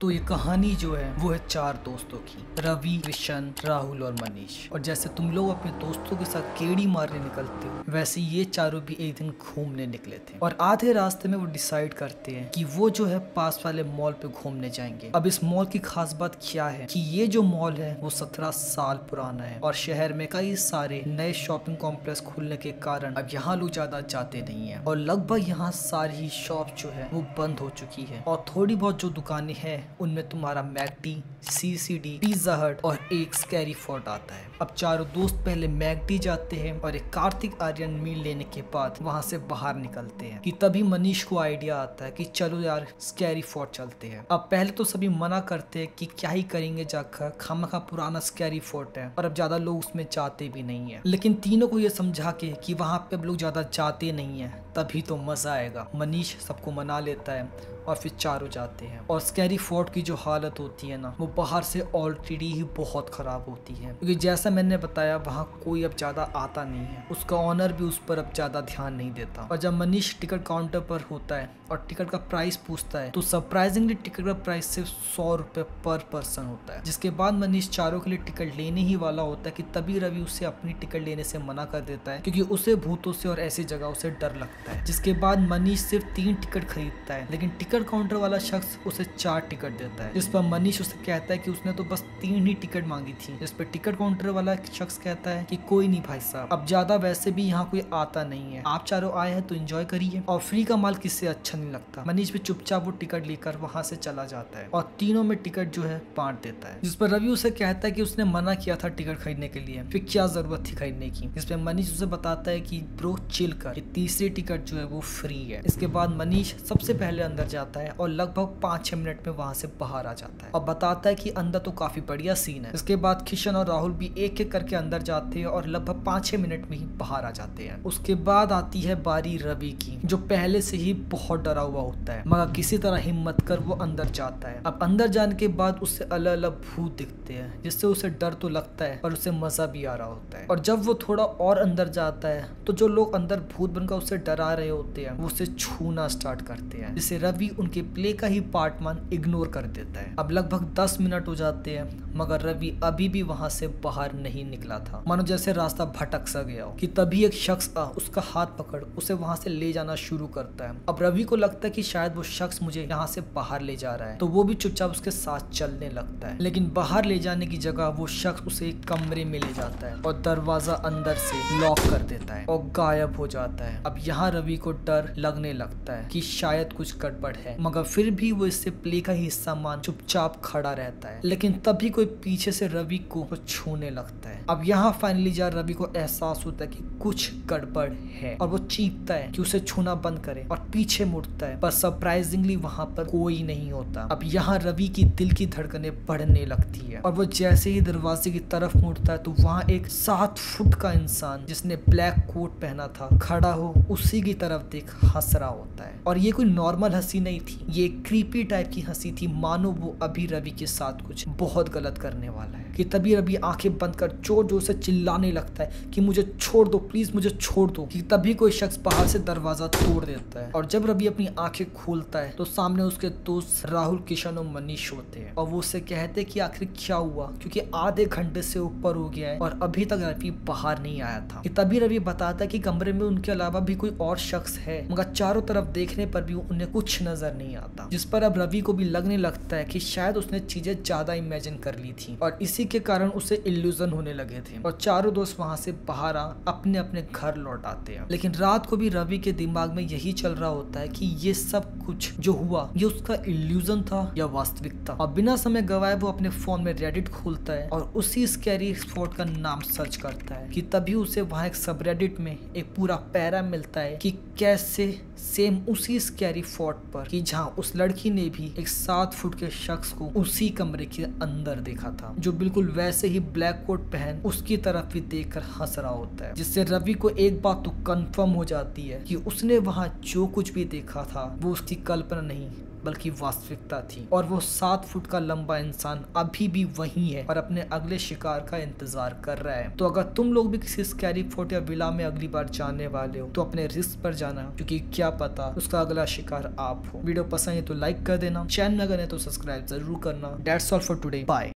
तो ये कहानी जो है वो है 4 दोस्तों की, रवि, कृष्ण, राहुल और मनीष। और जैसे तुम लोग अपने दोस्तों के साथ केड़ी मारने निकलते हो, वैसे ये चारों भी एक दिन घूमने निकले थे। और आधे रास्ते में वो डिसाइड करते हैं कि वो जो है पास वाले मॉल पे घूमने जाएंगे। अब इस मॉल की खास बात क्या है कि ये जो मॉल है वो 17 साल पुराना है और शहर में कई सारे नए शॉपिंग कॉम्प्लेक्स खुलने के कारण अब यहाँ लोग ज्यादा जाते नहीं है और लगभग यहाँ सारी ही शॉप जो है वो बंद हो चुकी है। और थोड़ी बहुत जो दुकानें हैं उनमें तुम्हारा मैकडी, सीसीडी, पिज्जा हट और एक स्कैरी फोर्ट आता है। अब चारों दोस्त पहले मैकडी जाते हैं और एक कार्तिक आर्यन मील लेने के बाद वहां से बाहर निकलते हैं कि तभी मनीष को आइडिया आता है कि चलो यार स्कैरी फोर्ट चलते हैं। अब पहले तो सभी मना करते हैं कि क्या ही करेंगे जाकर, खामखा पुराना स्कैरी फोर्ट है और अब ज्यादा लोग उसमें जाते भी नहीं है। लेकिन तीनों को ये समझा के कि वहां पे अब लोग ज्यादा जाते नहीं है तभी तो मजा आएगा, मनीष सबको मना लेता है और फिर चारों जाते हैं। और स्कैरी फोर्ट की जो हालत होती है ना वो बाहर से ऑलरेडी ही बहुत खराब होती है क्योंकि जैसा मैंने बताया वहाँ कोई अब ज्यादा आता नहीं है, उसका ऑनर भी उस पर अब ज्यादा ध्यान नहीं देता। और जब मनीष टिकट काउंटर पर होता है और टिकट का प्राइस पूछता है तो सरप्राइजिंगली टिकट का प्राइस सिर्फ 100 रुपए पर पर्सन होता है। जिसके बाद मनीष चारों के लिए टिकट लेने ही वाला होता है कि तभी रवि उसे अपनी टिकट लेने से मना कर देता है क्योंकि उसे भूतों से और ऐसी जगहों से डर लगता है। जिसके बाद मनीष सिर्फ 3 टिकट खरीदता है लेकिन टिकट काउंटर वाला शख्स उसे 4 टिकट देता है। जिस पर मनीष उसे कहता है कि उसने तो बस 3 ही टिकट मांगी थी। जिस पर टिकट काउंटर वाला शख्स कहता है कि कोई नहीं भाई साहब, अब ज्यादा वैसे भी यहाँ कोई आता नहीं है, आप चारों आए हैं तो एंजॉय करिए और फ्री का माल किससे अच्छा नहीं लगता। मनीष भी चुपचाप वो टिकट लेकर वहां से चला जाता है और तीनों में टिकट जो है बांट देता है। जिस पर रवि उसे कहता है कि उसने मना किया था टिकट खरीदने के लिए, फिर क्या जरूरत थी खरीदने की। जिस पर मनीष उसे बताता है कि ब्रो चिल कर, ये तीसरी टिकट जो है वो फ्री है। इसके बाद मनीष सबसे पहले अंदर जाता है और लगभग 5-6 मिनट में वहां से बाहर आ जाता है और बताता है कि अंदर तो काफी बढ़िया सीन है। इसके बाद कृष्ण और राहुल भी एक एक करके अंदर जाते हैं और लगभग 5-6 मिनट में ही बाहर आ जाते हैं। उसके बाद आती है बारी रवि की, जो पहले से ही बहुत डरा हुआ होता है मगर किसी तरह हिम्मत कर वो अंदर जाता है। अब अंदर जाने के बाद उससे अलग अलग भूत दिखते हैं जिससे उसे डर तो लगता है और उसे मजा भी आ रहा होता है। और जब वो थोड़ा और अंदर जाता है तो जो लोग अंदर भूत बनकर उसे डरा रहे होते हैं वो उसे छूना स्टार्ट करते हैं, जिससे रवि उनके प्ले का ही पार्ट मान इग्नोर कर देता है। अब लगभग 10 मिनट हो जाते हैं मगर रवि अभी भी वहां से बाहर नहीं निकला था, मानो जैसे रास्ता भटक सा गया हो। कि तभी एक शख्स उसका हाथ पकड़ उसे वहां से ले जाना शुरू करता है। अब रवि को लगता है कि शायद वो शख्स मुझे यहाँ से बाहर ले जा रहा है तो वो भी चुपचाप उसके साथ चलने लगता है। लेकिन बाहर ले जाने की जगह वो शख्स उसे एक कमरे में ले जाता है और दरवाजा अंदर से लॉक कर देता है और गायब हो जाता है। अब यहाँ रवि को डर लगने लगता है कि शायद कुछ गड़बड़ है मगर फिर भी वो इससे प्ले का ही हिस्सा मान चुपचाप खड़ा रहता है। लेकिन तभी कोई पीछे से रवि को छूने लगता है। अब यहाँ फाइनली जा रवि को एहसास होता है कि कुछ गड़बड़ है और वो चीखता है कि उसे छूना बंद करे और पीछे मुड़ता है, पर सरप्राइजिंगली वहां पर कोई नहीं होता। अब यहाँ रवि की दिल की धड़कनें बढ़ने लगती है और वो जैसे ही दरवाजे की तरफ मुड़ता है तो वहाँ एक 7 फुट का इंसान जिसने ब्लैक कोट पहना था खड़ा हो उसी की तरफ देख हंस रहा होता है। और ये कोई नॉर्मल हंसी नहीं थी, ये क्रीपी टाइप की हंसी थी, मानो वो अभी रवि के साथ कुछ बहुत गलत करने वाला है। कि तभी रवि आंखें बंद कर जोर जोर से चिल्लाने लगता है कि मुझे छोड़ दो प्लीज, मुझे छोड़ दो। कि तभी कोई शख्स बाहर से दरवाजा तोड़ देता है और जब रवि अपनी आंखें खोलता है तो सामने उसके दोस्त राहुल, कृष्ण और मनीष होते हैं और वो उससे कहते हैं कि आखिर क्या हुआ क्योंकि आधे घंटे से ऊपर हो गया है और अभी तक रवि बाहर नहीं आया था। कि तभी रवि बताता है कि कमरे में उनके अलावा भी कोई और शख्स है मगर चारों तरफ देखने पर भी उन्हें कुछ नजर नहीं आता। जिस पर अब रवि को भी लगने लगता है कि शायद उसने चीजें ज्यादा इमेजिन कर ली थी और इसी के कारण उसे इल्यूजन होने लगे थे। और चारों दोस्त वहां से बाहर अपने अपने घर लौट आते हैं। लेकिन रात को भी रवि के दिमाग में यही चल रहा होता है कि ये सब कुछ जो हुआ ये उसका इल्यूजन था या वास्तविकता। और बिना समय गवाए वो अपने फोन में रेडिट खोलता है और उसी स्कैरी फोर्ट का नाम सर्च करता है। कि तभी उसे वहां एक सबरेडिट में एक पूरा पैरा मिलता है कि कैसे सेम उसी स्कैरी फोर्ट पर कि जहां उस लड़की ने भी एक 7 फुट के शख्स को उसी कमरे के अंदर देखा था जो बिल्कुल वैसे ही ब्लैक कोट पहन उसकी तरफ भी देखकर हंस रहा होता है। जिससे रवि को एक बात तो कंफर्म हो जाती है कि उसने वहां जो कुछ भी देखा था वो उसकी कल्पना नहीं बल्कि वास्तविकता थी। और वो 7 फुट का लंबा इंसान अभी भी वही है और अपने अगले शिकार का इंतजार कर रहा है। तो अगर तुम लोग भी किसी स्कैरी फोर्ट या विला में अगली बार जाने वाले हो तो अपने रिस्क पर जाना, क्योंकि क्या पता उसका अगला शिकार आप हो। वीडियो पसंद है तो लाइक कर देना, चैनल में अगर है तो सब्सक्राइब जरूर करना। That's all for today, bye.